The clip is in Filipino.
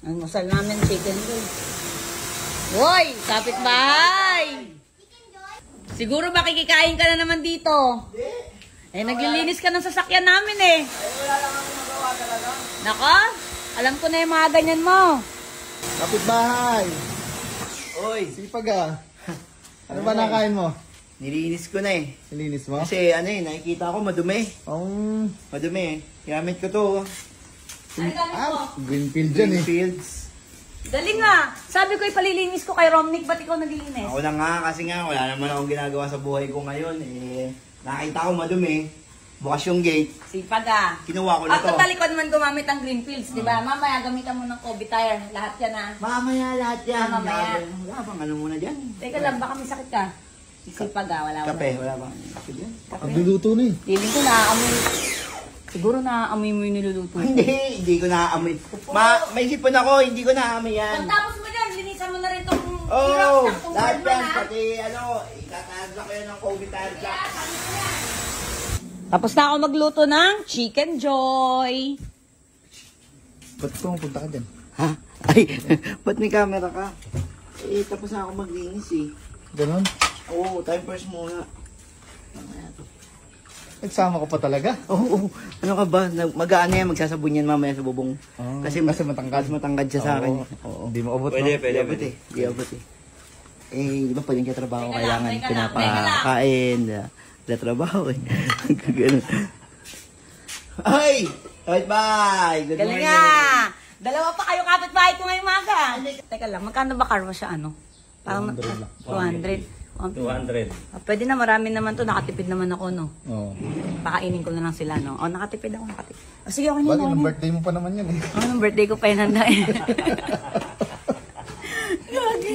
Ang masal namin chicken joy. Hoy, kapitbahay! Siguro makikikain ka na naman dito. Eh, naglilinis ka ng sasakyan namin eh. Wala lang ako magawa talaga. Nako, alam ko na yung mga ganyan mo. Kapitbahay! Oy, Sipag ah. Ano ba nakain mo? nilinis ko na eh. Nilinis mo? Kasi ano eh, nakikita ko madumi. Madumi eh. Gamit ko to. Ano gamit mo? Greenfield dyan eh. Fields. Dali nga. Sabi ko ipalilinis ko kay Romnick, ba't ikaw naglilinis? Ako lang nga kasi nga wala naman akong ginagawa sa buhay ko ngayon eh. Nakita ko madumi. Bukas yung gate. Sipag ah. Kinuha ko na At to. talikod man gumamit ang Greenfields, di ba? Mamaya gamitan mo ng Kobe tire. Lahat yan ah. Mamaya lahat yan. Mamaya. Wala bang ano muna dyan? Teka lang, baka may sakit ka. Sipag ah, wala. Kape, wala bang kape dyan? Nagluluto na eh. Feeling ko naaamoy. Siguro naaamoy mo yung niluluto. Hindi ko naaamoy. May sipon ako, hindi ko naaamoy yan. Pagtapos mo dyan, linisan mo na rin itong Oh, ng lahat tubig yan. na. Pati ano, itatagla ko yan ng Kobe tagla. Tapos na ako magluto ng Chicken Joy. Ba't pumunta ka dyan? Ha? Ay, ba't may camera ka? Eh, tapos na ako maglinis eh. Ganon? Oo, time first muna. Nagsama ka pa talaga? Oo, ano ka ba? Mag-ano yan, magsasabon yan mamaya sa bubong. Oh, kasi matangkad. Mas matangkad siya sa akin. Oo. Hindi mo abot, Pwede, no? pwede. Hindi abot eh. Eh, di ba pag yung trabaho Teka lang, kailangan teka lang, pinapakain, trabaho eh. Ganun. Ay! Right, bye! Good Galing morning! nga! Dalawa pa kayo kapitbahay ko ngayong maga. Teka lang, magkano ba karwa siya ano? Parang 200 lang. 200. 200. Pwede na, marami naman to. Nakatipid naman ako, no? Oo. Pakainin ko na lang sila, no? Nakatipid ako, nakatipid. Sige, okay na, Bakit no? yung birthday mo pa naman yan eh? Ang birthday ko pa yun handa eh. Gagi.